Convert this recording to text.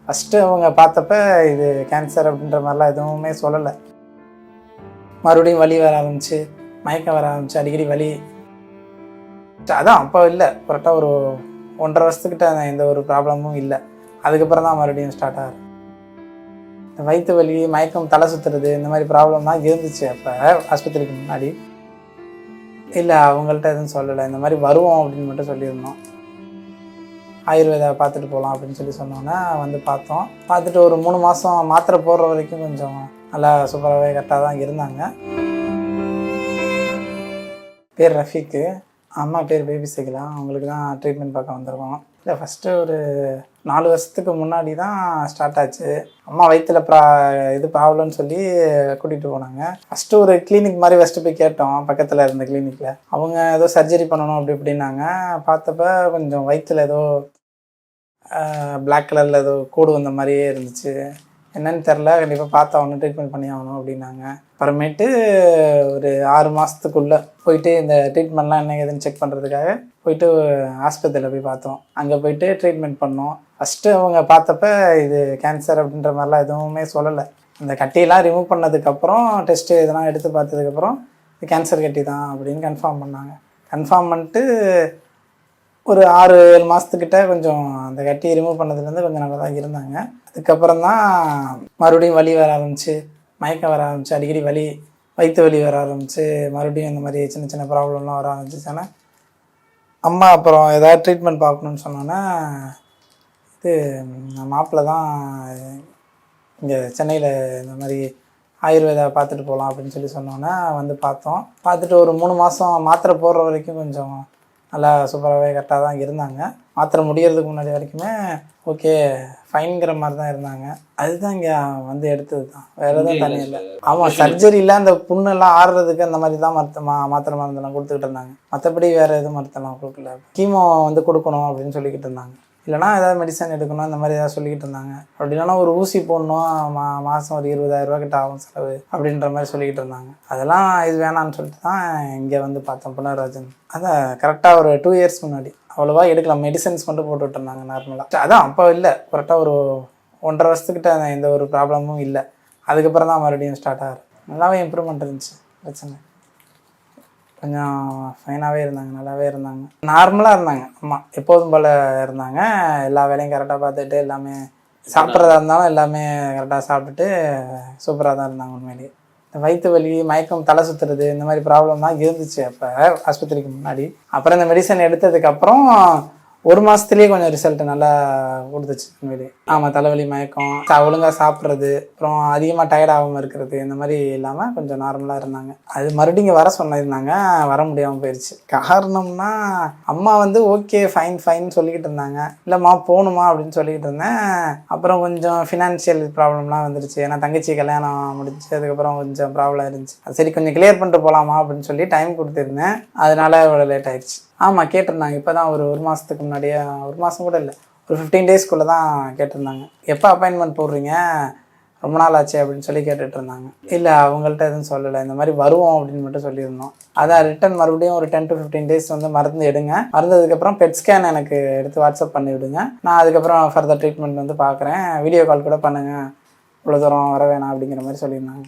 First அவங்க பார்த்தப்ப இது கேன்சர் அப்படின்ற மாதிரிலாம் எதுவுமே சொல்லலை. மறுபடியும் வலி வர ஆரம்பிச்சு, மயக்கம் வர ஆரம்பிச்சு, அடிக்கடி வலி. அதான் அப்போ இல்லை, கரெக்டாக ஒரு 1.5 வருஷத்துக்கிட்ட எந்த ஒரு ப்ராப்ளமும் இல்லை. அதுக்கப்புறம் தான் மறுபடியும் ஸ்டார்ட் ஆகுது. இந்த வயிற்று வலி, மயக்கம், தலை சுற்றுறது, இந்த மாதிரி ப்ராப்ளம்லாம் இருந்துச்சு அப்போ ஆஸ்பத்திரிக்கு முன்னாடி. இல்லை, அவங்கள்ட்ட எதுவும் சொல்லலை. இந்த மாதிரி வருவோம் அப்படின்னு மட்டும் சொல்லியிருந்தோம். ஆயுர்வேதா பார்த்துட்டு போகலாம் அப்படின்னு சொல்லி சொன்னோன்னே வந்து பார்த்தோம். பார்த்துட்டு ஒரு 3 மாதம் மாத்திரை போடுற வரைக்கும் கொஞ்சம் நல்லா சூப்பராகவே கரெக்டாக தான் இருந்தாங்க. பேர் ரஃபீக்கு, அம்மா பேர் பேபி சைக்கிளா. அவங்களுக்கு தான் ட்ரீட்மெண்ட் பார்க்க வந்திருக்கோம். இல்லை, ஃபஸ்ட்டு ஒரு 4 வருஷத்துக்கு முன்னாடி தான் ஸ்டார்ட் ஆச்சு. அம்மா வயிற்றில் இது ப்ராப்ளம்னு சொல்லி கூட்டிகிட்டு போனாங்க. ஃபஸ்ட்டு ஒரு கிளினிக் மாதிரி ஃபஸ்ட்டு போய் கேட்டோம், பக்கத்தில் இருந்த கிளினிக்கில். அவங்க ஏதோ சர்ஜரி பண்ணணும் அப்படி இப்படின்னாங்க. பார்த்தப்ப கொஞ்சம் வயிற்றில் ஏதோ பிளாக் கலரில் ஏதோ கோடு வந்த மாதிரியே இருந்துச்சு. என்னன்னு தெரில, கண்டிப்பாக பார்த்தாகணும், ட்ரீட்மெண்ட் பண்ணி ஆகணும் அப்படின்னாங்க. அப்புறமேட்டு ஒரு 6 மாதத்துக்குள்ளே போயிட்டு இந்த ட்ரீட்மெண்ட்லாம் என்ன ஏதுன்னு செக் பண்ணுறதுக்காக போயிட்டு ஆஸ்பத்திரியில் போய் பார்த்தோம். அங்கே போயிட்டு ட்ரீட்மெண்ட் பண்ணோம். ஃபஸ்ட்டு அவங்க பார்த்தப்ப இது கேன்சர் அப்படின்ற மாதிரிலாம் எதுவுமே சொல்லலை. அந்த கட்டியெல்லாம் ரிமூவ் பண்ணதுக்கப்புறம் டெஸ்ட்டு இதெல்லாம் எடுத்து பார்த்ததுக்கப்புறம் இது கேன்சர் கட்டி தான் அப்படின்னு கன்ஃபார்ம் பண்ணாங்க. கன்ஃபார்ம் பண்ணிட்டு ஒரு 6-7 மாதத்துக்கிட்ட கொஞ்சம் அந்த கட்டியை ரிமூவ் பண்ணதுலேருந்து கொஞ்சம் நல்லா தான் இருந்தாங்க. அதுக்கப்புறம் தான் மறுபடியும் வலி வர ஆரம்பிச்சு, மயக்கம் வர ஆரம்பிச்சு, அடிக்கடி வலி, வயிற்று வலி வர ஆரம்பிச்சு, மறுபடியும் இந்த மாதிரி சின்ன சின்ன ப்ராப்ளம்லாம் வர ஆரம்பிச்சிச்சுன்னா அம்மா அப்புறம் ஏதாவது ட்ரீட்மெண்ட் பார்க்கணுன்னு சொன்னோன்னா இது மாப்பிள்ளை தான் இங்கே சென்னையில் இந்த மாதிரி ஆயுர்வேதா பார்த்துட்டு போகலாம் அப்படின்னு சொல்லி சொன்னோன்னே வந்து பார்த்தோம். பார்த்துட்டு ஒரு 3 மாதம் மாத்திரை போடுற வரைக்கும் கொஞ்சம் நல்லா சூப்பராகவே கரெக்டாக தான் இருந்தாங்க. மாத்திரை முடியறதுக்கு முன்னாடி வரைக்குமே ஓகே ஃபைன்கிற மாதிரி தான் இருந்தாங்க. அதுதான் இங்கே வந்து எடுத்தது தான், வேறு எதுவும் தனி இல்லை. ஆமாம், சர்ஜரியில் அந்த புண்ணெல்லாம் ஆறுறதுக்கு அந்த மாதிரி தான் மாத்திரை மருந்தெல்லாம் கொடுத்துக்கிட்டு இருந்தாங்க. மற்றபடி வேறு எதுவும் மருந்தெல்லாம் கொடுக்கல. கீமோ வந்து கொடுக்கணும் அப்படின்னு சொல்லிக்கிட்டு இருந்தாங்க. இல்லைனா ஏதாவது மெடிசன் எடுக்கணும் இந்த மாதிரி ஏதாவது சொல்லிக்கிட்டு இருந்தாங்க. அப்படி இல்லைனா ஒரு ஊசி போடணும், மாதம் ஒரு 20,000 கிட்ட ஆகும் செலவு அப்படின்ற மாதிரி சொல்லிக்கிட்டு இருந்தாங்க. அதெல்லாம் இது வேணான்னு சொல்லிட்டு தான் இங்கே வந்து பார்த்தோம் புனர்ராஜன். அதான் கரெக்டாக ஒரு 2 இயர்ஸ் முன்னாடி அவ்வளோவா எடுக்கலாம், மெடிசன்ஸ் மட்டும் போட்டுட்டு இருந்தாங்க நார்மலாக. அதான் அப்போ இல்லை, கரெக்டாக ஒரு 1.5 வருஷத்துக்கிட்ட எந்த ஒரு ப்ராப்ளமும் இல்லை. அதுக்கப்புறம் தான் மறுபடியும் ஸ்டார்ட் ஆகுது. நல்லாவே இம்ப்ரூவ்மெண்ட் இருந்துச்சு, பிரச்சனை கொஞ்சம் ஃபைனாகவே இருந்தாங்க, நல்லாவே இருந்தாங்க, நார்மலாக இருந்தாங்க. அம்மா எப்போதும் போல் இருந்தாங்க. எல்லா வேலையும் கரெக்டாக பார்த்துட்டு எல்லாமே சாப்பிட்றதா இருந்தாலும் எல்லாமே கரெக்டாக சாப்பிட்டுட்டு சூப்பராக தான் இருந்தாங்க. உண்மையிலேயே இந்த வயிற்று வலி, மயக்கம், தலை சுற்றுறது, இந்த மாதிரி ப்ராப்ளம் தான் இருந்துச்சு அப்போ ஆஸ்பத்திரிக்கு முன்னாடி. அப்புறம் இந்த மெடிசன் எடுத்ததுக்கப்புறம் 1 மாதத்துலேயே கொஞ்சம் ரிசல்ட் நல்லா கொடுத்துச்சு உண்மையிலே. ஆமாம், தலைவலி, மயக்கம், ஒழுங்காக சாப்பிட்றது, அப்புறம் அதிகமாக டயர்டாகாமல் இருக்கிறது, இந்த மாதிரி இல்லாமல் கொஞ்சம் நார்மலாக இருந்தாங்க. அது மறுபடியும் இங்கே வர சொன்னிருந்தாங்க, வர முடியாமல் போயிடுச்சு. காரணம்னா அம்மா வந்து ஓகே ஃபைன் சொல்லிக்கிட்டு இருந்தாங்க. இல்லைம்மா போகணுமா அப்படின்னு சொல்லிக்கிட்டு இருந்தேன். அப்புறம் கொஞ்சம் ஃபினான்ஷியல் ப்ராப்ளம்லாம் வந்துருச்சு. ஏன்னா தங்கச்சி கல்யாணம் முடிச்சு அதுக்கப்புறம் கொஞ்சம் ப்ராப்ளம் இருந்துச்சு. அது சரி கொஞ்சம் கிளியர் பண்ணிட்டு போகலாமா அப்படின்னு சொல்லி டைம் கொடுத்துருந்தேன். அதனால இவ்வளோ லேட் ஆயிடுச்சு. ஆமாம், கேட்டிருந்தாங்க. இப்போ தான் ஒரு மாதத்துக்கு முன்னாடியே, 1 மாதம் கூட இல்லை, ஒரு 15 டேஸ்க்குள்ளே தான் கேட்டிருந்தாங்க. எப்போ அப்பாயின்மெண்ட் போடுறீங்க, ரொம்ப நாள் ஆச்சு அப்படின்னு சொல்லி கேட்டுட்டு இருந்தாங்க. இல்லை, அவங்கள்ட்ட எதுவும் சொல்லலை. இந்த மாதிரி வருவோம் அப்படின்னு மட்டும் சொல்லியிருந்தோம். அதான் ரிட்டன் மறுபடியும் ஒரு 10 to 15 டேஸ் வந்து மருந்து எடுங்க, மருந்ததுக்கப்புறம் பெட் ஸ்கேன் எனக்கு எடுத்து வாட்ஸ்அப் பண்ணி விடுங்க, நான் அதுக்கப்புறம் ஃபர்தர் ட்ரீட்மெண்ட் வந்து பார்க்குறேன், வீடியோ கால் கூட பண்ணுங்கள், இவ்வளோ தூரம் வர வேணாம் அப்படிங்கிற மாதிரி சொல்லியிருந்தாங்க.